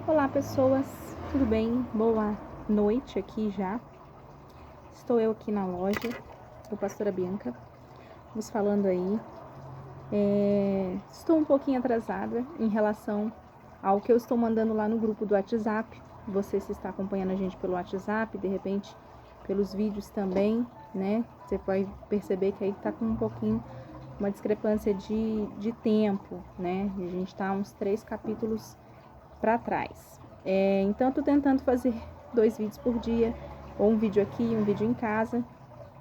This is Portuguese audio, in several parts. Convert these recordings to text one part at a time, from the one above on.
Olá pessoas, tudo bem? Boa noite aqui já. Estou eu aqui na loja do Pastora Bianca, vos falando aí. Estou um pouquinho atrasada em relação ao que eu estou mandando lá no grupo do WhatsApp. Você se está acompanhando a gente pelo WhatsApp, de repente pelos vídeos também, né? Você vai perceber que aí está com um pouquinho uma discrepância de tempo, né? A gente está uns 3 capítulos para trás. Então, eu tô tentando fazer 2 vídeos por dia, ou um vídeo aqui, um vídeo em casa,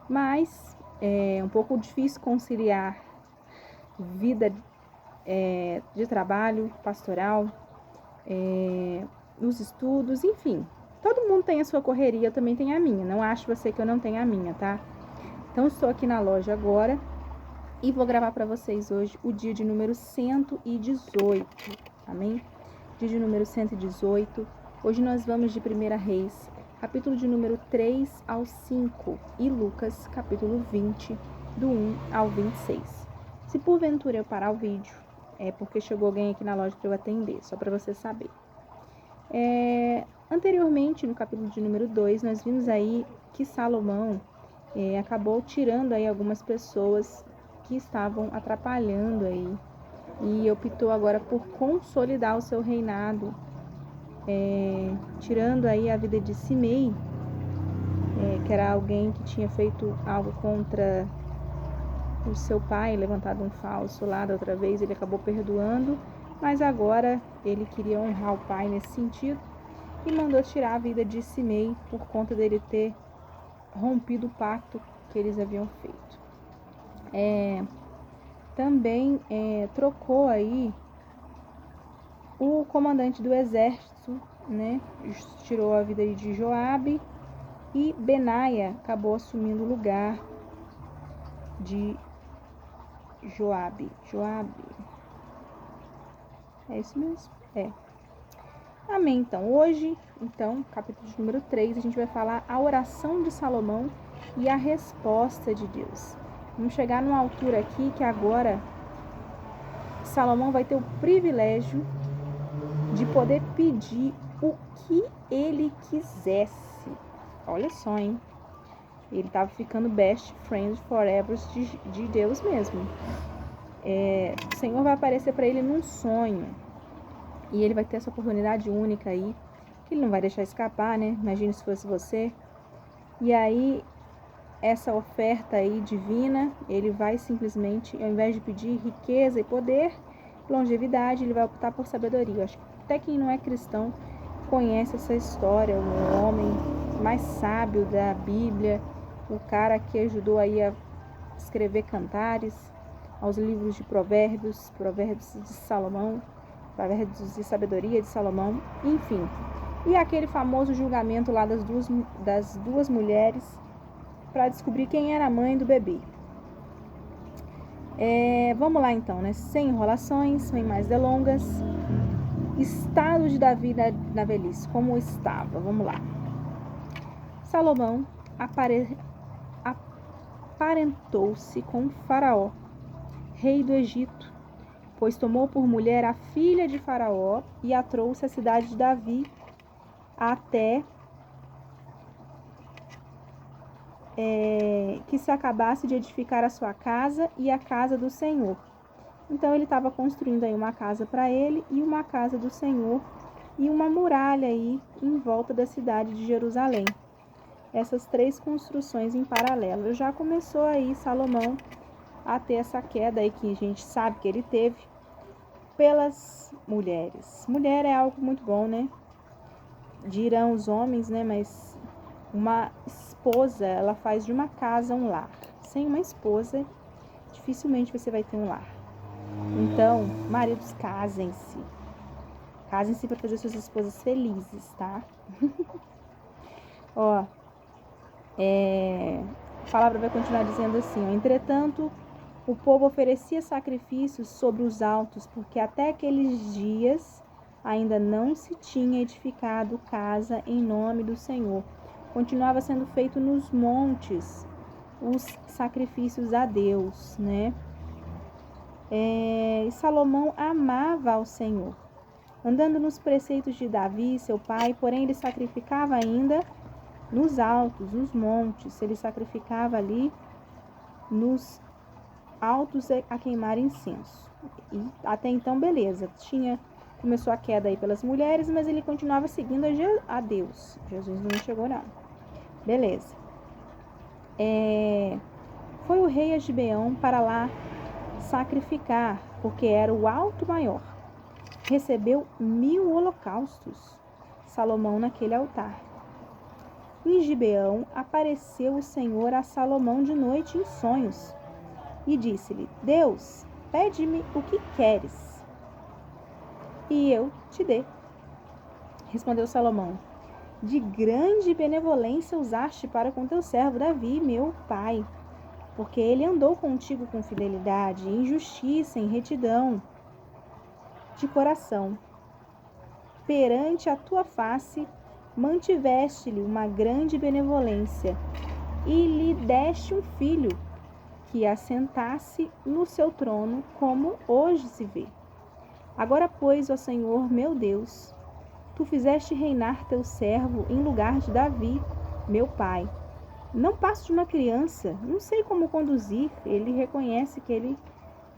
mas é um pouco difícil conciliar vida de trabalho, pastoral, os estudos, enfim. Todo mundo tem a sua correria, eu também tenho a minha. Não acho você que eu não tenho a minha, tá? Então, estou aqui na loja agora e vou gravar para vocês hoje o dia de número 118, amém? Dia de número 118. Hoje nós vamos de 1 Reis, capítulo de número 3 ao 5 e Lucas, capítulo 20, do 1 ao 26. Se porventura eu parar o vídeo, é porque chegou alguém aqui na loja para eu atender, só para você saber. Anteriormente, no capítulo de número 2, nós vimos aí que Salomão acabou tirando aí algumas pessoas que estavam atrapalhando aí e optou agora por consolidar o seu reinado, tirando aí a vida de Simei, que era alguém que tinha feito algo contra o seu pai, levantado um falso lá da outra vez, ele acabou perdoando, mas agora ele queria honrar o pai nesse sentido e mandou tirar a vida de Simei por conta dele ter rompido o pacto que eles haviam feito. Também trocou aí o comandante do exército, né? Tirou a vida de Joabe e Benaia acabou assumindo o lugar de Joabe. É isso mesmo? Amém. Então, hoje, capítulo de número 3, a gente vai falar a oração de Salomão e a resposta de Deus. Vamos chegar numa altura aqui que agora Salomão vai ter o privilégio de poder pedir o que ele quisesse. Olha só, hein? Ele estava ficando best friend forever de Deus mesmo. O Senhor vai aparecer para ele num sonho. E ele vai ter essa oportunidade única aí, que ele não vai deixar escapar, né? Imagine se fosse você. E aí, essa oferta aí divina, ele vai simplesmente, ao invés de pedir riqueza e poder, longevidade, ele vai optar por sabedoria. Eu acho que até quem não é cristão conhece essa história, o homem mais sábio da Bíblia, o cara que ajudou aí a escrever cantares, aos livros de provérbios de Salomão, provérbios de sabedoria de Salomão, enfim. E aquele famoso julgamento lá das duas mulheres para descobrir quem era a mãe do bebê. Vamos lá então, né? Sem enrolações, sem mais delongas. Estado de Davi na velhice, como estava? Vamos lá. Salomão aparentou-se com Faraó, rei do Egito, pois tomou por mulher a filha de Faraó e a trouxe à cidade de Davi até que se acabasse de edificar a sua casa e a casa do Senhor. Então ele estava construindo aí uma casa para ele e uma casa do Senhor e uma muralha aí em volta da cidade de Jerusalém. Essas 3 construções em paralelo. Já começou aí Salomão a ter essa queda aí que a gente sabe que ele teve pelas mulheres. Mulher é algo muito bom, né? Dirão os homens, né? Mas uma esposa, ela faz de uma casa um lar. Sem uma esposa, dificilmente você vai ter um lar. Então, maridos, casem-se. Casem-se para fazer suas esposas felizes, tá? A palavra vai continuar dizendo assim, entretanto, o povo oferecia sacrifícios sobre os altos, porque até aqueles dias ainda não se tinha edificado casa em nome do Senhor. Continuava sendo feito nos montes os sacrifícios a Deus, né? E Salomão amava ao Senhor. andando nos preceitos de Davi, seu pai, porém ele sacrificava ainda nos altos, nos montes, ele sacrificava ali nos altos a queimar incenso. E até então, beleza, começou a queda aí pelas mulheres, mas ele continuava seguindo a Deus. Jesus não chegou não. Beleza. Foi o rei a Gibeão para lá sacrificar, porque era o alto maior. Recebeu 1000 holocaustos, Salomão naquele altar. Em Gibeão apareceu o Senhor a Salomão de noite em sonhos e disse-lhe: Deus, pede-me o que queres, e eu te dê. Respondeu Salomão: de grande benevolência usaste para com teu servo Davi, meu pai, porque ele andou contigo com fidelidade, em justiça, em retidão de coração. Perante a tua face mantiveste-lhe uma grande benevolência e lhe deste um filho que assentasse no seu trono, como hoje se vê. Agora, pois, ó Senhor meu Deus, tu fizeste reinar teu servo em lugar de Davi, meu pai. Não passo de uma criança, não sei como conduzir. Ele reconhece que ele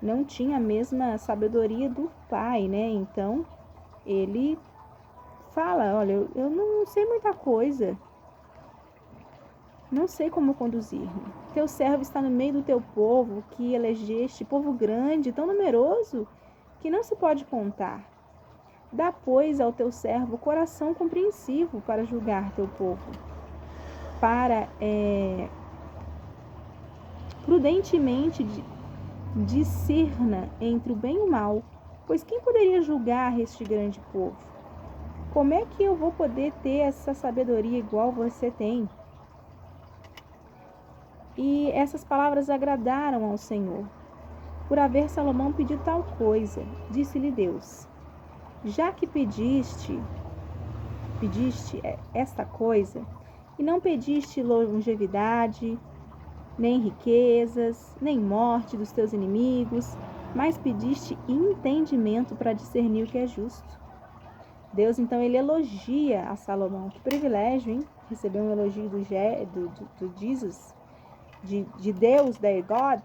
não tinha a mesma sabedoria do pai, né? Então, ele fala, olha, eu não sei muita coisa. Não sei como conduzir-me. Teu servo está no meio do teu povo, que elegeste, povo grande, tão numeroso, que não se pode contar. Dá, pois, ao teu servo coração compreensivo para julgar teu povo, para prudentemente discerna entre o bem e o mal, pois quem poderia julgar este grande povo? Como é que eu vou poder ter essa sabedoria igual você tem? E essas palavras agradaram ao Senhor. Por haver Salomão pedido tal coisa, disse-lhe Deus: já que pediste esta coisa, e não pediste longevidade, nem riquezas, nem morte dos teus inimigos, mas pediste entendimento para discernir o que é justo. Deus, então, ele elogia a Salomão. Que privilégio, hein? Receber um elogio do Jesus, de Deus, da God.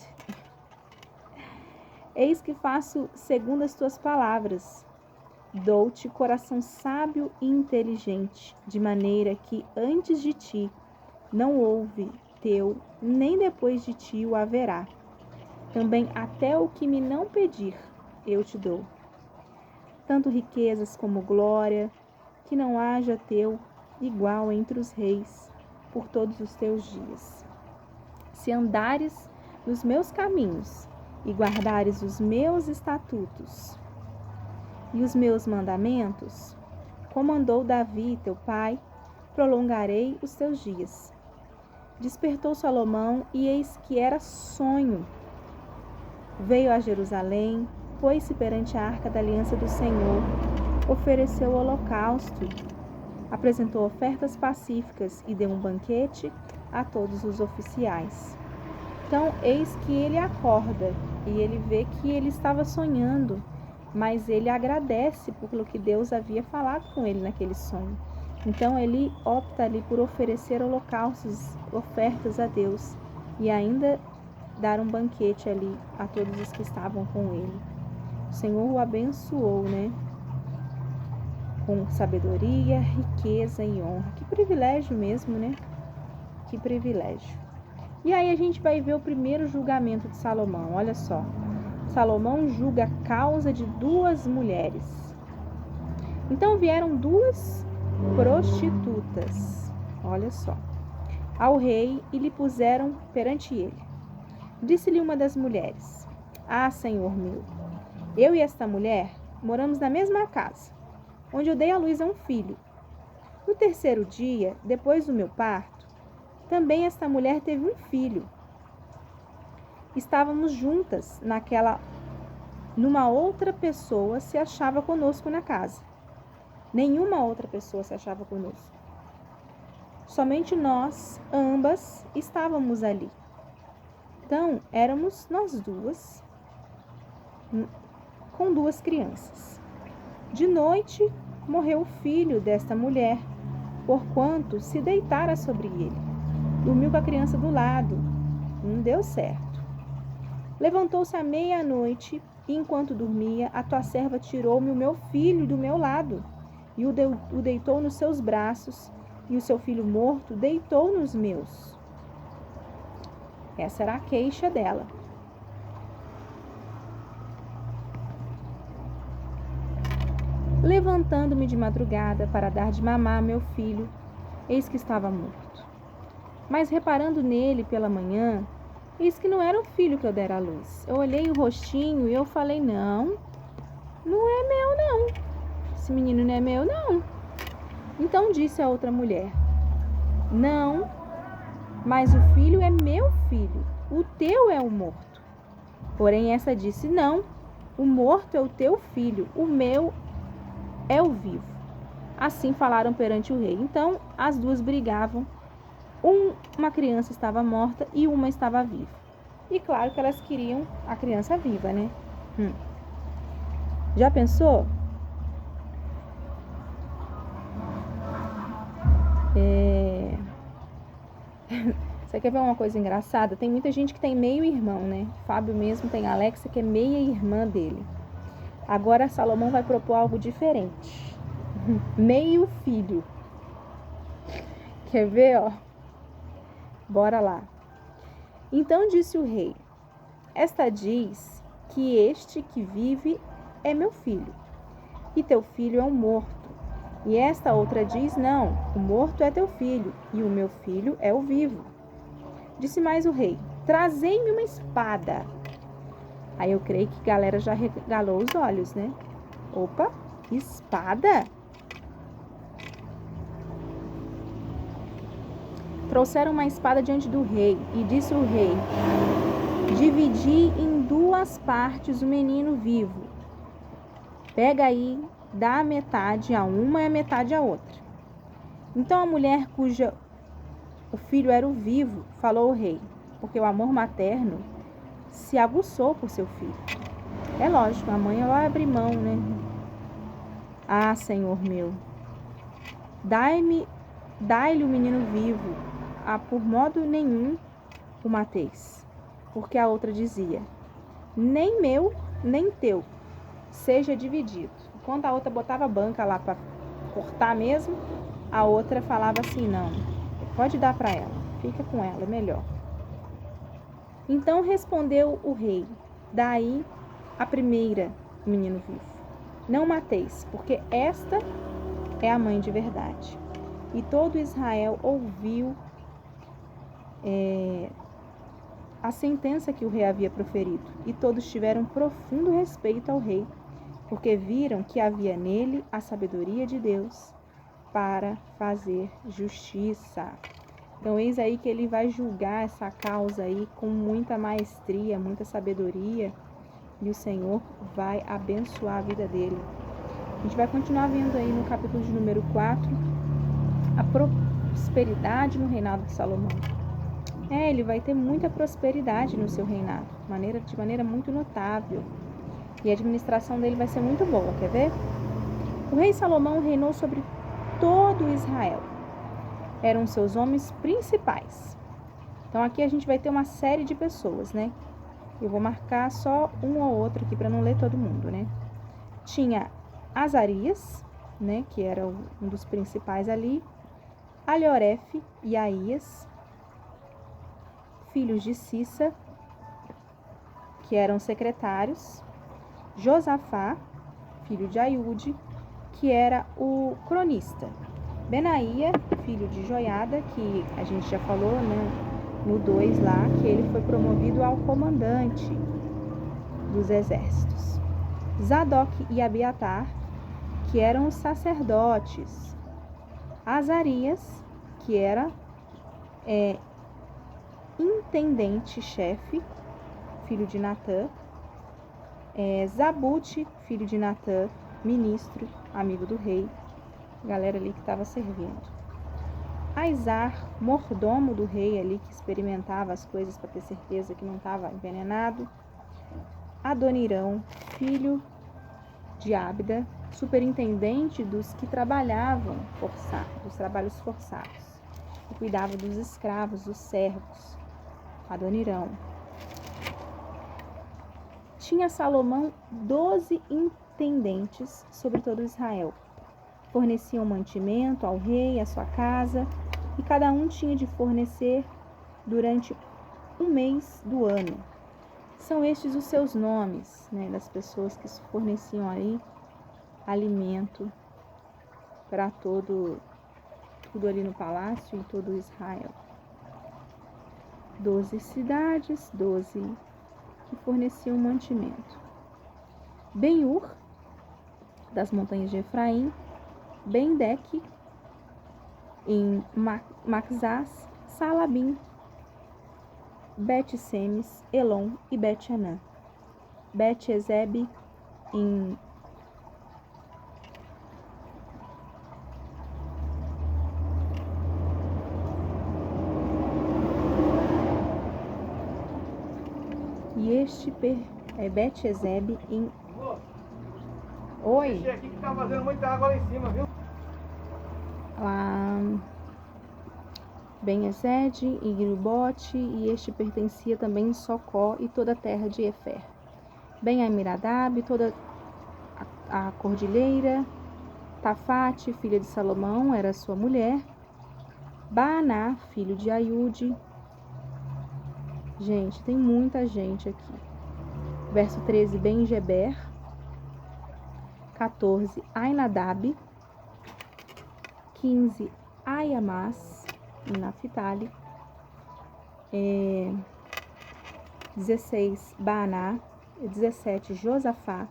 Eis que faço segundo as tuas palavras. Dou-te coração sábio e inteligente, de maneira que antes de ti não houve teu, nem depois de ti o haverá. Também até o que me não pedir, eu te dou. Tanto riquezas como glória, que não haja teu igual entre os reis, por todos os teus dias. Se andares nos meus caminhos e guardares os meus estatutos e os meus mandamentos, como andou Davi, teu pai, prolongarei os teus dias. Despertou Salomão, e eis que era sonho. Veio a Jerusalém, pôs-se perante a arca da aliança do Senhor, ofereceu holocausto, apresentou ofertas pacíficas e deu um banquete a todos os oficiais. Então, eis que ele acorda e ele vê que ele estava sonhando, mas ele agradece pelo que Deus havia falado com ele naquele sonho. Então, ele opta ali por oferecer holocaustos, ofertas a Deus e ainda dar um banquete ali a todos os que estavam com ele. O Senhor o abençoou, né? Com sabedoria, riqueza e honra. Que privilégio mesmo, né? Que privilégio. E aí a gente vai ver o primeiro julgamento de Salomão. Olha só. Salomão julga a causa de 2 mulheres. Então vieram 2 prostitutas, olha só, ao rei e lhe puseram perante ele. Disse-lhe uma das mulheres: ah, senhor meu, eu e esta mulher moramos na mesma casa, onde eu dei à luz a um filho. No 3º dia, depois do meu parto, também esta mulher teve um filho. Estávamos juntas numa outra pessoa se achava conosco na casa. Nenhuma outra pessoa se achava conosco. Somente nós, ambas, estávamos ali. Então, éramos nós 2, com 2 crianças. De noite morreu o filho desta mulher, porquanto se deitara sobre ele. Dormiu com a criança do lado. Não deu certo. Levantou-se à meia-noite, e enquanto dormia, a tua serva tirou-me o meu filho do meu lado, e o deitou nos seus braços, e o seu filho morto deitou nos meus. Essa era a queixa dela. Levantando-me de madrugada para dar de mamar a meu filho, eis que estava morto. Mas reparando nele pela manhã, eis que não era o filho que eu dera à luz. Eu olhei o rostinho e eu falei, não é meu não. Esse menino não é meu não. Então disse a outra mulher, não, mas o filho é meu filho, o teu é o morto. Porém essa disse, não, o morto é o teu filho, o meu é o vivo. Assim falaram perante o rei. Então as duas brigavam. Uma criança estava morta e uma estava viva. E claro que elas queriam a criança viva, né? Já pensou? Você quer ver uma coisa engraçada? Tem muita gente que tem meio irmão, né? Fábio mesmo tem a Alexa, que é meia irmã dele. Agora Salomão vai propor algo diferente. Meio filho. Quer ver, ó? Bora lá. Então disse o rei, esta diz que este que vive é meu filho, e teu filho é um morto. E esta outra diz, não, o morto é teu filho, e o meu filho é o vivo. Disse mais o rei, trazei-me uma espada. Aí eu creio que a galera já regalou os olhos, né? Opa, espada? Trouxeram uma espada diante do rei, e disse o rei, dividi em duas partes o menino vivo. Pega aí, dá a metade a uma e a metade a outra. Então a mulher cuja o filho era o vivo, falou ao rei, porque o amor materno se aguçou por seu filho. É lógico, a mãe vai abrir mão, né? Ah, Senhor meu, dai-lhe o menino vivo, por modo nenhum o mateis. Porque a outra dizia, nem meu, nem teu, seja dividido. Enquanto a outra botava a banca lá para cortar mesmo, a outra falava assim, não, pode dar para ela, fica com ela, é melhor. Então respondeu o rei, daí a primeira, o menino vivo. Não mateis, porque esta é a mãe de verdade. E todo Israel ouviu a sentença que o rei havia proferido, e todos tiveram profundo respeito ao rei, porque viram que havia nele a sabedoria de Deus para fazer justiça. Então, eis aí que ele vai julgar essa causa aí com muita maestria, muita sabedoria, e o Senhor vai abençoar a vida dele. A gente vai continuar vendo aí no capítulo de número 4, a prosperidade no reinado de Salomão. Ele vai ter muita prosperidade no seu reinado, de maneira muito notável. E a administração dele vai ser muito boa, quer ver? O rei Salomão reinou sobre todo Israel. Eram seus homens principais. Então aqui a gente vai ter uma série de pessoas, né? Eu vou marcar só um ou outro aqui para não ler todo mundo, né? Tinha Azarias, né? Que era um dos principais ali. Aliorefe e Aías, filhos de Cissa, que eram secretários. Josafá, filho de Aiude, que era o cronista. Benaía, filho de Joiada, que a gente já falou, né, no 2 lá, que ele foi promovido ao comandante dos exércitos. Zadok e Abiatar, que eram os sacerdotes. Azarias, que era intendente-chefe, filho de Natã. Zabute, filho de Natã, ministro, amigo do rei, galera ali que estava servindo. Aizar, mordomo do rei ali, que experimentava as coisas para ter certeza que não estava envenenado. Adonirão, filho de Abda, superintendente dos que trabalhavam dos trabalhos forçados, e cuidava dos escravos, dos servos, Adonirão. Tinha Salomão 12 intendentes sobre todo Israel. Forneciam mantimento ao rei, à sua casa, e cada um tinha de fornecer durante um mês do ano. São estes os seus nomes, né, das pessoas que forneciam aí alimento para tudo ali no palácio e todo Israel. 12 cidades, 12 que forneciam mantimento. Ben-Ur, das montanhas de Efraim, Ben-Deque, em Maxás, Salabim, Bet-Semes, Elon e Bet-Anã. Bet-Ezebe, em Bet-Ezebe em... Oi? Aqui que tá fazendo muita água lá em cima, viu? Ben-Ezed e Gilbote, e este pertencia também Socó e toda a terra de Efer. Ben-Amiradab, toda a cordilheira. Tafate, filha de Salomão, era sua mulher. Baaná, filho de Aiude. Gente, tem muita gente aqui. Verso 13, Ben-Geber. 14, Ainadab. 15, Aiamás, em Naphtali. 16, Baaná. 17, Josafá.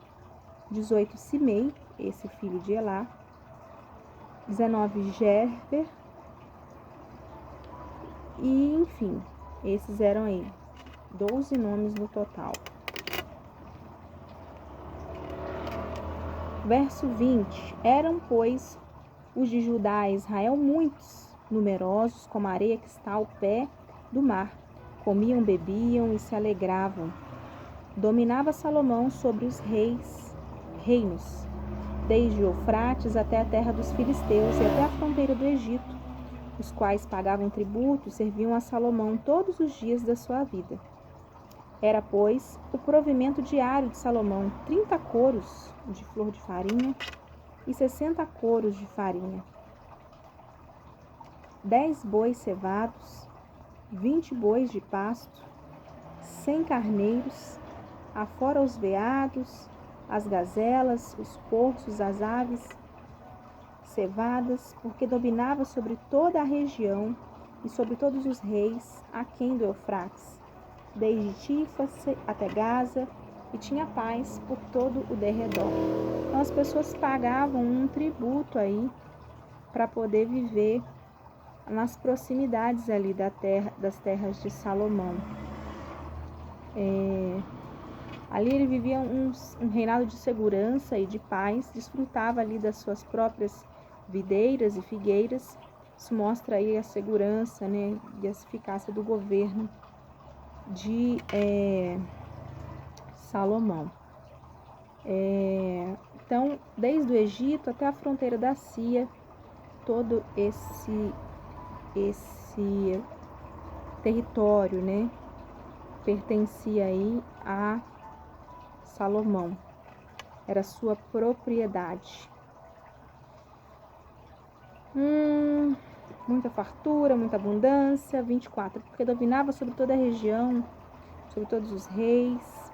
18, Simei, esse filho de Elá. 19, Gerber. E, enfim, esses eram aí 12 nomes no total. Verso 20. Eram, pois, os de Judá e Israel muitos, numerosos como a areia que está ao pé do mar. Comiam, bebiam e se alegravam. Dominava Salomão sobre os reinos, desde Eufrates até a terra dos filisteus e até a fronteira do Egito, os quais pagavam tributo e serviam a Salomão todos os dias da sua vida. Era, pois, o provimento diário de Salomão 30 coros de flor de farinha e 60 coros de farinha, 10 bois cevados, 20 bois de pasto, 100 carneiros, afora os veados, as gazelas, os porcos, as aves cevadas, porque dominava sobre toda a região e sobre todos os reis aquém do Eufrates, desde Tifas até Gaza, e tinha paz por todo o derredor. Então as pessoas pagavam um tributo aí para poder viver nas proximidades ali das terras de Salomão. Ali ele vivia um reinado de segurança e de paz, desfrutava ali das suas próprias videiras e figueiras. Isso mostra aí a segurança, né, e a eficácia do governo de Salomão. Então, desde o Egito até a fronteira da Síria, todo esse território, né, pertencia aí a Salomão. Era sua propriedade. Muita fartura, muita abundância. 24, porque dominava sobre toda a região, sobre todos os reis,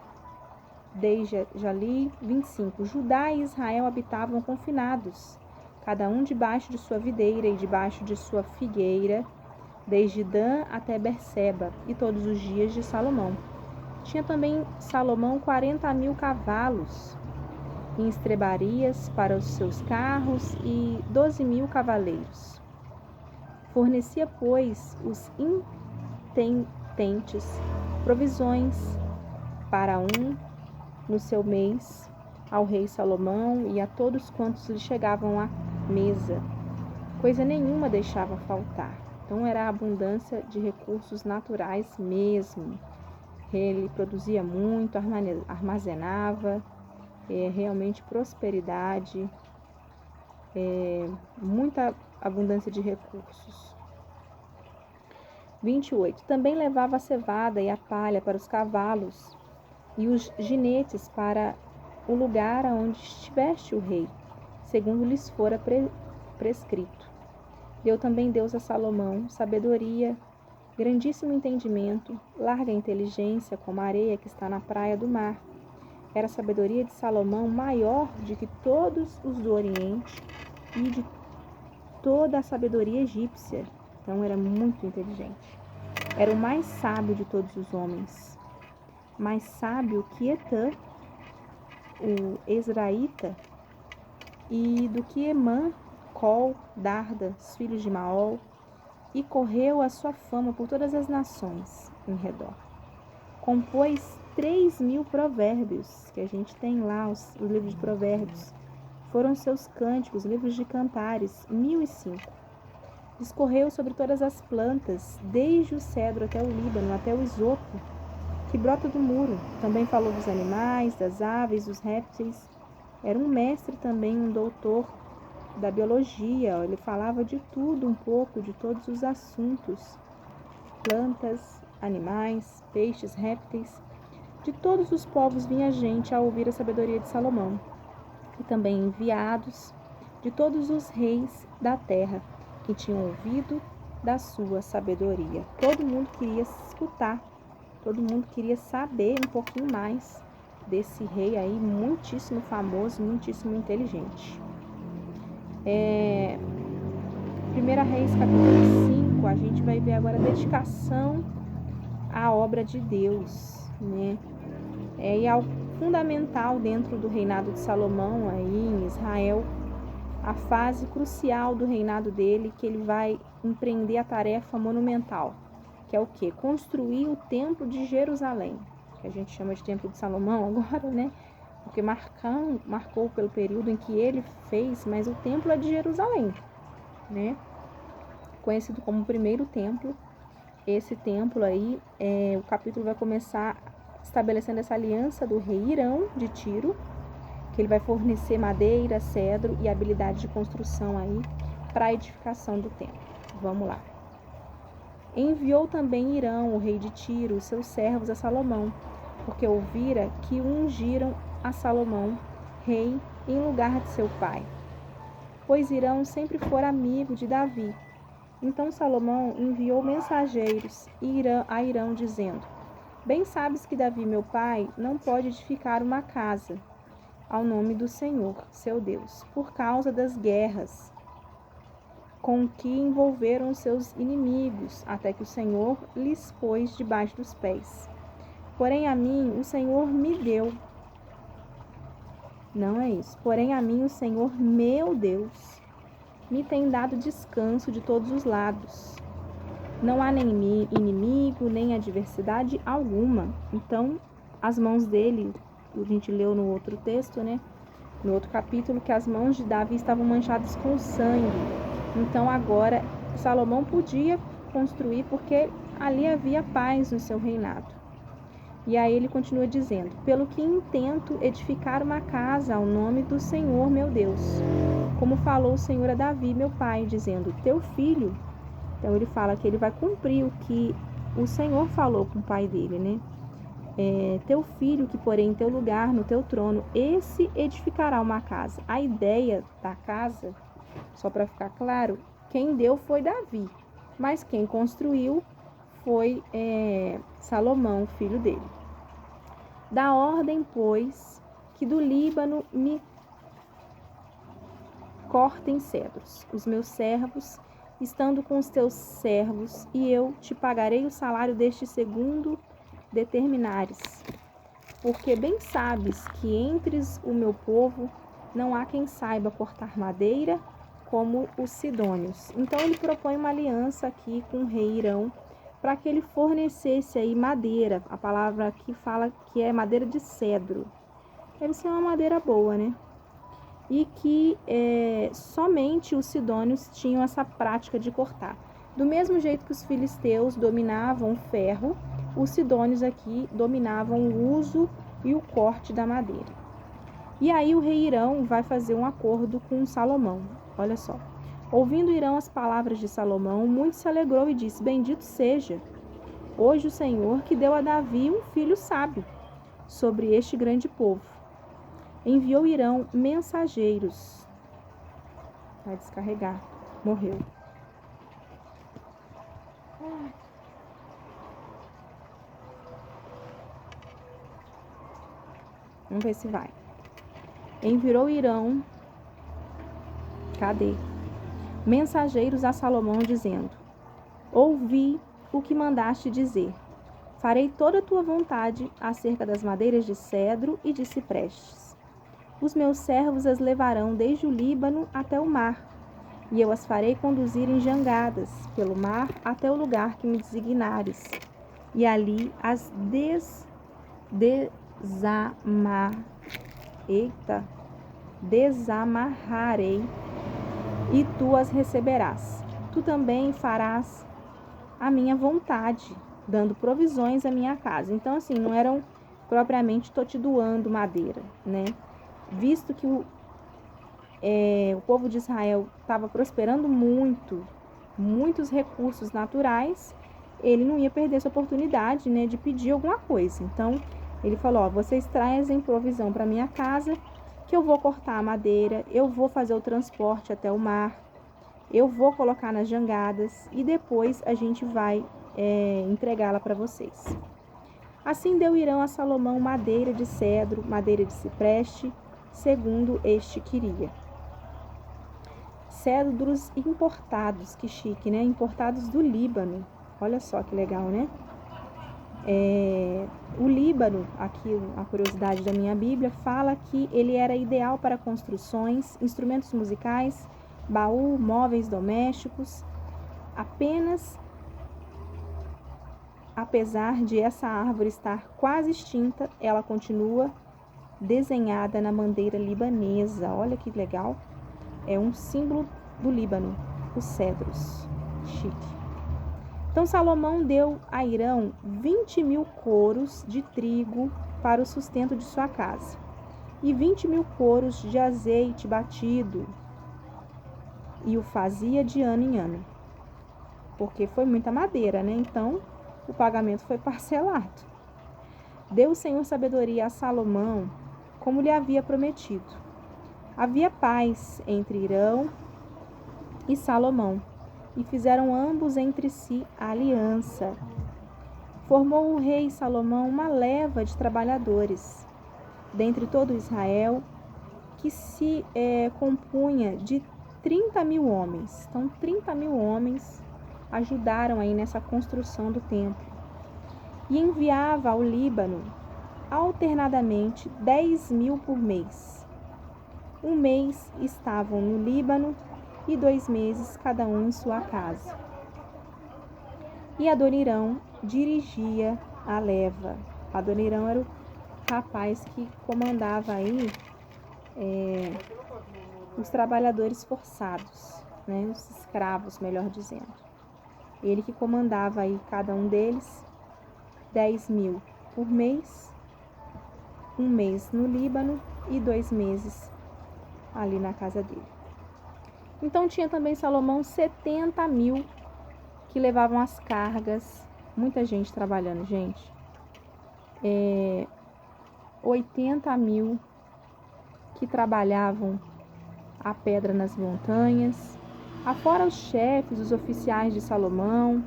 desde Jali. 25, Judá e Israel habitavam confinados, cada um debaixo de sua videira e debaixo de sua figueira, desde Dan até Berseba, e todos os dias de Salomão. Tinha também Salomão 40.000 cavalos em estrebarias para os seus carros e 12.000 cavaleiros. Fornecia, pois, os intendentes provisões para no seu mês ao rei Salomão e a todos quantos lhe chegavam à mesa. Coisa nenhuma deixava faltar. Então era a abundância de recursos naturais mesmo. Ele produzia muito, armazenava, realmente prosperidade, muita abundância de recursos. 28. Também levava a cevada e a palha para os cavalos e os ginetes para o lugar aonde estivesse o rei, segundo lhes fora prescrito. Deu também Deus a Salomão sabedoria, grandíssimo entendimento, larga inteligência, como a areia que está na praia do mar. Era a sabedoria de Salomão maior do que todos os do Oriente e de toda a sabedoria egípcia. Então era muito inteligente. Era o mais sábio de todos os homens. Mais sábio que Etã, o Ezraíta, e do que Emã, Col, Darda, os filhos de Maol, e correu a sua fama por todas as nações em redor. Compôs 3.000 provérbios, que a gente tem lá, os livros de provérbios. Foram seus cânticos, livros de cantares, 1.005. Discorreu sobre todas as plantas, desde o cedro até o Líbano, até o isopo, que brota do muro. Também falou dos animais, das aves, dos répteis. Era um mestre também, um doutor da biologia. Ele falava de tudo um pouco, de todos os assuntos. Plantas, animais, peixes, répteis. De todos os povos vinha gente a ouvir a sabedoria de Salomão. E também enviados de todos os reis da terra, que tinham ouvido da sua sabedoria. Todo mundo queria escutar, todo mundo queria saber um pouquinho mais desse rei aí, muitíssimo famoso, muitíssimo inteligente. 1 Reis, capítulo 5, a gente vai ver agora a dedicação à obra de Deus, né? E ao fundamental dentro do reinado de Salomão aí em Israel, a fase crucial do reinado dele, que ele vai empreender a tarefa monumental, que é o quê? Construir o templo de Jerusalém, que a gente chama de templo de Salomão agora, né? Porque marcou pelo período em que ele fez, mas o templo é de Jerusalém, né? Conhecido como o primeiro templo. Esse templo aí, o capítulo vai começar estabelecendo essa aliança do rei Irão de Tiro, que ele vai fornecer madeira, cedro e habilidade de construção aí para a edificação do templo. Vamos lá. Enviou também Irão, o rei de Tiro, os seus servos a Salomão, porque ouvira que ungiram a Salomão rei em lugar de seu pai, pois Irão sempre fora amigo de Davi. Então Salomão enviou mensageiros a Irão, dizendo: Bem sabes que Davi, meu pai, não pode edificar uma casa ao nome do Senhor, seu Deus, por causa das guerras com que envolveram os seus inimigos, até que o Senhor lhes pôs debaixo dos pés. Porém a mim o Senhor me deu. Não é isso. Porém a mim o Senhor, meu Deus, me tem dado descanso de todos os lados. Não há nem inimigo, nem adversidade alguma. Então, as mãos dele, a gente leu no outro texto, né? No outro capítulo, que as mãos de Davi estavam manchadas com sangue. Então, agora, Salomão podia construir porque ali havia paz no seu reinado. E aí ele continua dizendo: Pelo que intento edificar uma casa ao nome do Senhor, meu Deus, como falou o Senhor a Davi, meu pai, dizendo: Teu filho. Então ele fala que ele vai cumprir o que o Senhor falou com o pai dele, né? Teu filho, que porém em teu lugar, no teu trono, esse edificará uma casa. A ideia da casa, só para ficar claro, quem deu foi Davi, mas quem construiu foi Salomão, filho dele. Dá ordem, pois, que do Líbano me cortem cedros, os meus servos, estando com os teus servos, e eu te pagarei o salário deste segundo determinares. Porque bem sabes que entre o meu povo não há quem saiba cortar madeira como os sidônios. Então ele propõe uma aliança aqui com o rei Irão, para que ele fornecesse aí madeira. A palavra aqui fala que é madeira de cedro. Deve ser uma madeira boa, né? E que somente os sidônios tinham essa prática de cortar. Do mesmo jeito que os filisteus dominavam o ferro, os sidônios aqui dominavam o uso e o corte da madeira. E aí o rei Hirão vai fazer um acordo com Salomão. Olha só. Ouvindo Hirão as palavras de Salomão, muito se alegrou e disse: Bendito seja hoje o Senhor que deu a Davi um filho sábio sobre este grande povo. Enviou Hirão mensageiros. Vai descarregar. Morreu. Vamos ver se vai. Enviou Hirão. Cadê? Mensageiros a Salomão, dizendo: Ouvi o que mandaste dizer. Farei toda a tua vontade acerca das madeiras de cedro e de ciprestes. Os meus servos as levarão desde o Líbano até o mar, e eu as farei conduzir em jangadas pelo mar até o lugar que me designares, e ali as desamarrarei, e tu as receberás. Tu também farás a minha vontade, dando provisões à minha casa. Então, assim, não eram propriamente tô te doando madeira, né? Visto que o povo de Israel estava prosperando muito, muitos recursos naturais, ele não ia perder essa oportunidade, né, de pedir alguma coisa. Então, ele falou: ó, vocês trazem provisão para minha casa, que eu vou cortar a madeira, eu vou fazer o transporte até o mar, eu vou colocar nas jangadas e depois a gente vai entregá-la para vocês. Assim deu Hirão a Salomão madeira de cedro, madeira de cipreste, segundo este queria. Cedros importados, que chique, né? Importados do Líbano. Olha só que legal, né? O Líbano, aqui a curiosidade da minha Bíblia, fala que ele era ideal para construções, instrumentos musicais, baú, móveis domésticos. Apesar de essa árvore estar quase extinta, ela continua desenhada na bandeira libanesa. Olha que legal. É um símbolo do Líbano, os cedros. Chique. Então Salomão deu a Hirão 20.000 coros de trigo para o sustento de sua casa, e 20.000 coros de azeite batido, e o fazia de ano em ano, porque foi muita madeira, né? Então o pagamento foi parcelado. Deu o Senhor sabedoria a Salomão, como lhe havia prometido. Havia paz entre Hirão e Salomão, e fizeram ambos entre si aliança. Formou o rei Salomão uma leva de trabalhadores, dentre todo Israel, que se compunha de 30.000 homens. Então, 30.000 homens ajudaram aí nessa construção do templo. E enviava ao Líbano, alternadamente, 10.000 por mês. Um mês estavam no Líbano e 2 meses cada um em sua casa. E Adonirão dirigia a leva. Adonirão era o rapaz que comandava aí os trabalhadores forçados, né? Os escravos, melhor dizendo. Ele que comandava aí cada um deles, 10.000 por mês, um mês no Líbano e 2 meses ali na casa dele. Então tinha também Salomão 70.000 que levavam as cargas, muita gente trabalhando, gente. 80.000 que trabalhavam a pedra nas montanhas, afora os chefes, os oficiais de Salomão,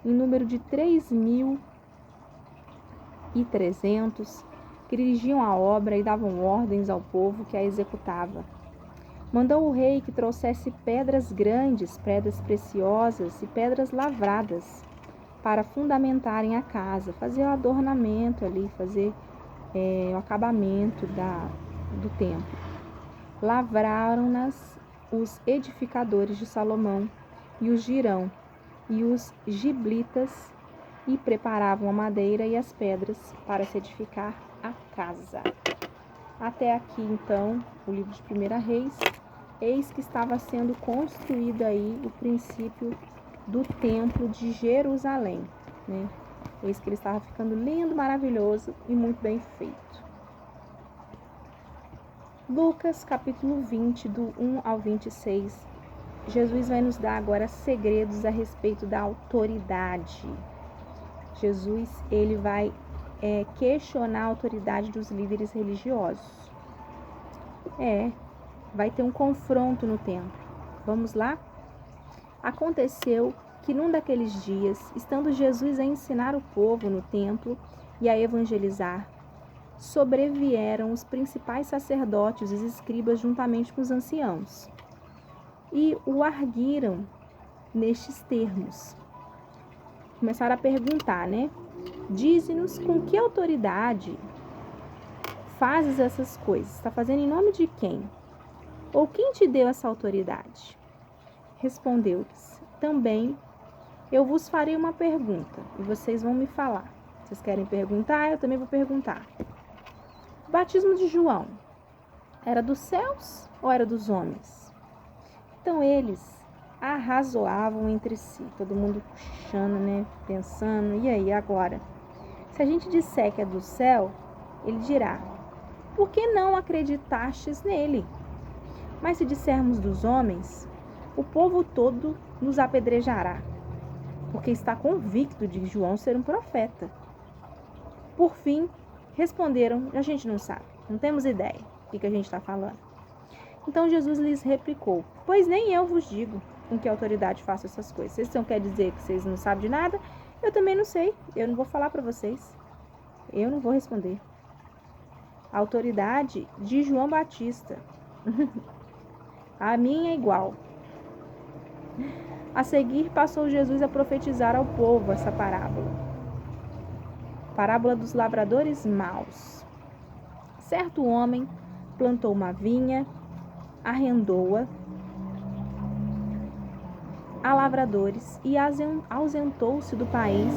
em número de 3.300, que dirigiam a obra e davam ordens ao povo que a executava. Mandou o rei que trouxesse pedras grandes, pedras preciosas e pedras lavradas para fundamentarem a casa, fazer o adornamento ali, fazer o acabamento do templo. Lavraram-nas os edificadores de Salomão e os de Hirão e os giblitas, e preparavam a madeira e as pedras para se edificar a casa. Até aqui, então, o livro de 1 Reis. Eis que estava sendo construído aí o princípio do templo de Jerusalém, né? Eis que ele estava ficando lindo, maravilhoso e muito bem feito. Lucas, capítulo 20, do 1 ao 26. Jesus vai nos dar agora segredos a respeito da autoridade. Jesus, ele vai questionar a autoridade dos líderes religiosos. Vai ter um confronto no templo. Vamos lá? Aconteceu que num daqueles dias, estando Jesus a ensinar o povo no templo e a evangelizar, sobrevieram os principais sacerdotes e os escribas juntamente com os anciãos e o arguiram nestes termos. Começaram a perguntar, né? Dize-nos com que autoridade fazes essas coisas? Está fazendo em nome de quem? Ou quem te deu essa autoridade? Respondeu-lhes: também eu vos farei uma pergunta e vocês vão me falar. Vocês querem perguntar? Eu também vou perguntar. O batismo de João era dos céus ou era dos homens? Então eles arrazoavam entre si, todo mundo puxando, né? Pensando, e aí agora? Se a gente disser que é do céu, ele dirá: por que não acreditastes nele? Mas se dissermos dos homens, o povo todo nos apedrejará, porque está convicto de João ser um profeta. Por fim, responderam: a gente não sabe, não temos ideia do que a gente está falando. Então Jesus lhes replicou: pois nem eu vos digo com que autoridade faço essas coisas. Vocês não querem dizer que vocês não sabem de nada? Eu também não sei, eu não vou falar para vocês. Eu não vou responder. A autoridade de João Batista. A minha é igual. A seguir passou Jesus a profetizar ao povo essa parábola. Parábola dos lavradores maus. Certo homem plantou uma vinha, arrendou-a a lavradores e ausentou-se do país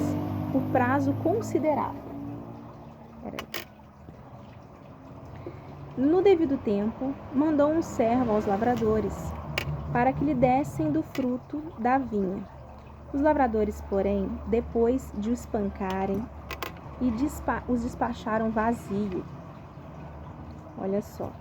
por prazo considerável. No devido tempo, mandou um servo aos lavradores para que lhe dessem do fruto da vinha. Os lavradores, porém, depois de o espancarem, os despacharam vazio. Olha só.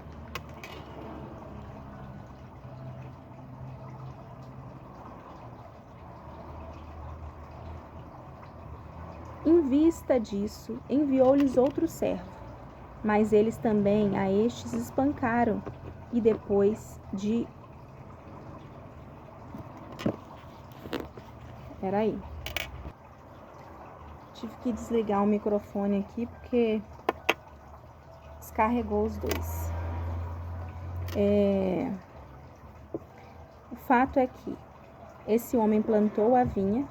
Em vista disso, enviou-lhes outro servo, mas eles também a estes espancaram e depois de... Peraí. Tive que desligar o microfone aqui porque descarregou os dois. O fato é que esse homem plantou a vinha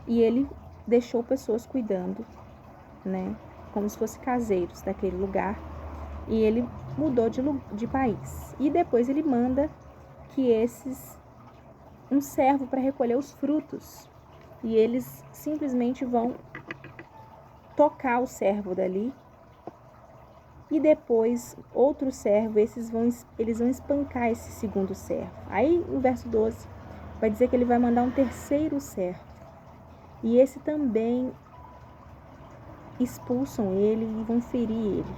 e ele deixou pessoas cuidando, né? Como se fossem caseiros daquele lugar. E ele mudou de país. E depois ele manda que um servo para recolher os frutos. E eles simplesmente vão tocar o servo dali. E depois, outro servo, eles vão espancar esse segundo servo. Aí, no verso 12, vai dizer que ele vai mandar um terceiro servo. E esse também expulsam ele e vão ferir ele.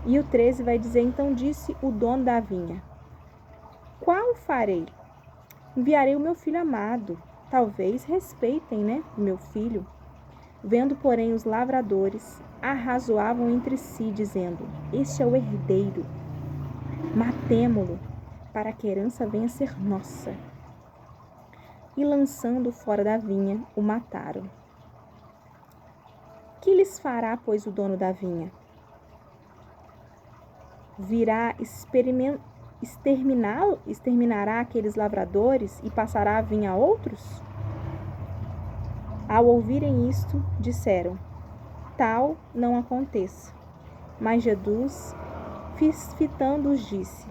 E o 13 vai dizer: então disse o dono da vinha: qual farei? Enviarei o meu filho amado. Talvez respeitem, né, o meu filho. Vendo, porém, os lavradores, arrazoavam entre si, dizendo: este é o herdeiro. Matemo-lo, para que a herança venha a ser nossa. E lançando fora da vinha, o mataram. Que lhes fará, pois, o dono da vinha? Virá exterminará aqueles lavradores e passará a vinha a outros? Ao ouvirem isto, disseram: tal não aconteça. Mas Jesus, fitando-os, disse: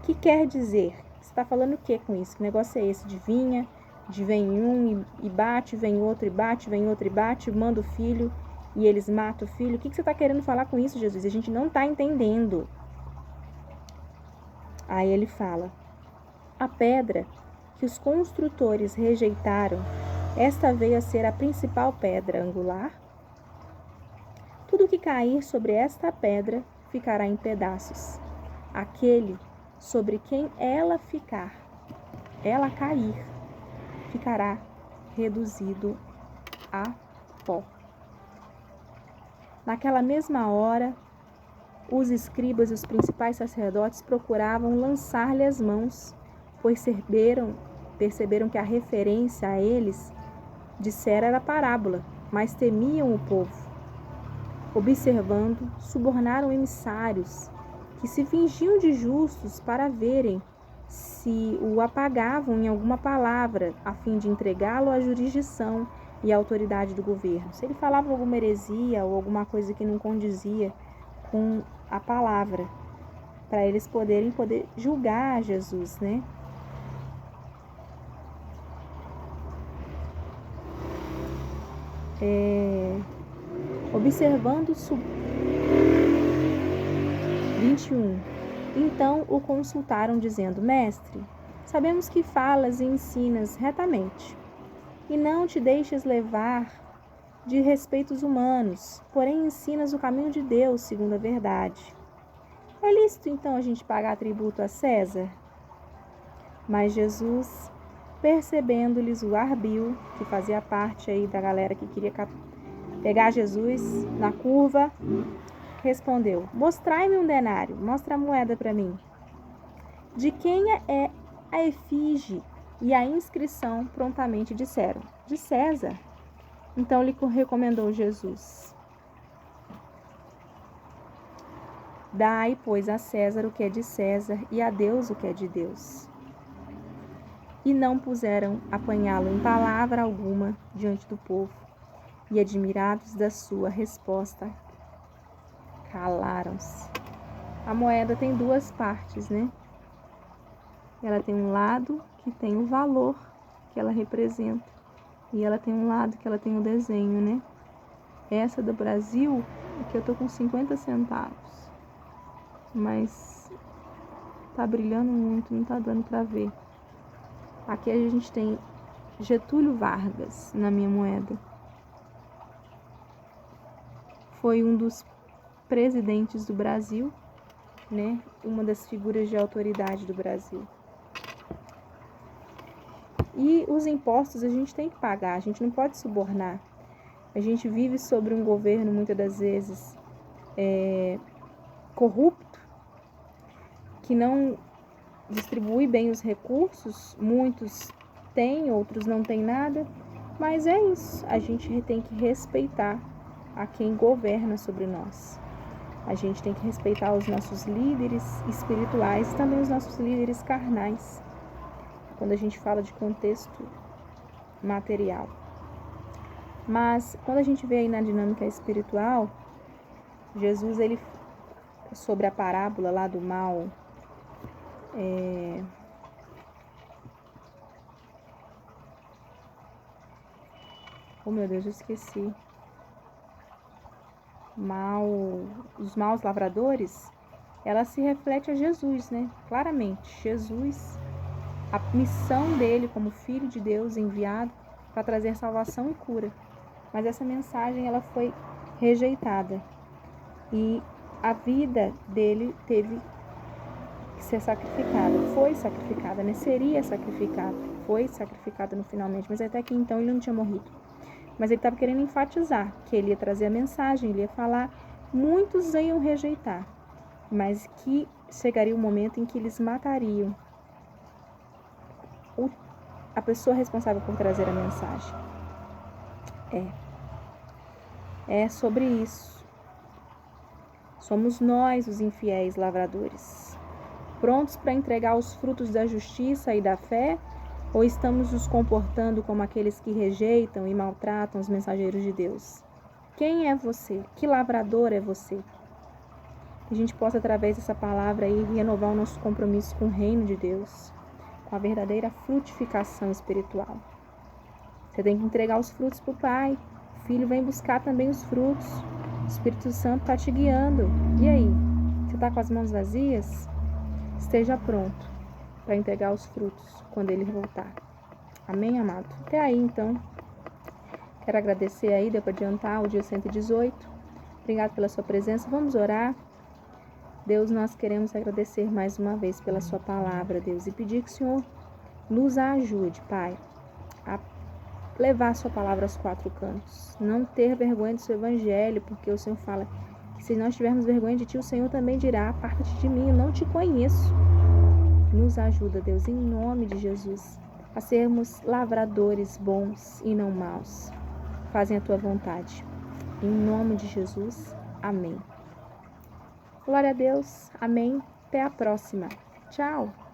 que quer dizer? Você está falando o que com isso? Que negócio é esse de vinha? De vem um e bate, vem outro e bate, vem outro e bate, manda o filho e eles matam o filho. O que você está querendo falar com isso, Jesus? A gente não está entendendo. Aí ele fala: a pedra que os construtores rejeitaram, esta veio a ser a principal pedra angular. Tudo que cair sobre esta pedra ficará em pedaços. aquele sobre quem ela cair, ficará reduzido a pó. Naquela mesma hora, os escribas e os principais sacerdotes procuravam lançar-lhe as mãos, pois perceberam que a referência a eles dissera era parábola, mas temiam o povo. Observando, subornaram emissários que se fingiam de justos para verem se o apagavam em alguma palavra, a fim de entregá-lo à jurisdição e à autoridade do governo. Se ele falava alguma heresia ou alguma coisa que não condizia com a palavra, para eles poder julgar Jesus, né? Observando 21. Então o consultaram, dizendo: Mestre, sabemos que falas e ensinas retamente, e não te deixes levar de respeitos humanos, porém ensinas o caminho de Deus segundo a verdade. É lícito então a gente pagar tributo a César? Mas Jesus, percebendo-lhes o ardil, que fazia parte aí da galera que queria pegar Jesus na curva, respondeu: Mostrai-me um denário, mostra a moeda para mim. De quem é a efígie e a inscrição? Prontamente disseram: de César. Então lhe recomendou Jesus: Dai, pois, a César o que é de César e a Deus o que é de Deus. E não puseram apanhá-lo em palavra alguma diante do povo, e admirados da sua resposta, calaram-se. A moeda tem duas partes, né? Ela tem um lado que tem o valor que ela representa, e ela tem um lado que ela tem o desenho, né? Essa do Brasil, aqui eu tô com 50 centavos, mas tá brilhando muito, não tá dando pra ver. Aqui a gente tem Getúlio Vargas na minha moeda. Foi um dos presidentes do Brasil, né? Uma das figuras de autoridade do Brasil. E os impostos a gente tem que pagar, a gente não pode subornar. A gente vive sobre um governo, muitas das vezes, corrupto, que não distribui bem os recursos. Muitos têm, outros não têm nada. Mas é isso, a gente tem que respeitar a quem governa sobre nós. A gente tem que respeitar os nossos líderes espirituais e também os nossos líderes carnais, quando a gente fala de contexto material. Mas quando a gente vê aí na dinâmica espiritual, Jesus, ele, sobre a parábola lá do mal, oh meu Deus, eu esqueci. Os maus lavradores, ela se reflete a Jesus, né? Claramente, Jesus, a missão dele como Filho de Deus enviado para trazer salvação e cura. Mas essa mensagem, ela foi rejeitada. E a vida dele teve que ser sacrificada. Foi sacrificada, né? Seria sacrificada. Foi sacrificada no finalmente. Mas até que então ele não tinha morrido. Mas ele estava querendo enfatizar que ele ia trazer a mensagem, ele ia falar. Muitos iam rejeitar, mas que chegaria o momento em que eles matariam a pessoa responsável por trazer a mensagem. É sobre isso. Somos nós, os infiéis lavradores, prontos para entregar os frutos da justiça e da fé, ou estamos nos comportando como aqueles que rejeitam e maltratam os mensageiros de Deus? Quem é você? Que lavrador é você? Que a gente possa, através dessa palavra aí, renovar o nosso compromisso com o reino de Deus, com a verdadeira frutificação espiritual. Você tem que entregar os frutos para o Pai. O Filho vem buscar também os frutos. O Espírito Santo está te guiando. E aí? Você está com as mãos vazias? Esteja pronto para entregar os frutos quando Ele voltar. Amém, amado? Até aí, então. Quero agradecer aí, deu para adiantar o dia 118. Obrigado pela sua presença. Vamos orar. Deus, nós queremos agradecer mais uma vez pela sua palavra, Deus, e pedir que o Senhor nos ajude, Pai, a levar a sua palavra aos quatro cantos. Não ter vergonha do seu evangelho, porque o Senhor fala que se nós tivermos vergonha de ti, o Senhor também dirá: aparta-te de mim, eu não te conheço. Nos ajuda, Deus, em nome de Jesus, a sermos lavradores bons e não maus. Fazem a tua vontade. Em nome de Jesus. Amém. Glória a Deus. Amém. Até a próxima. Tchau.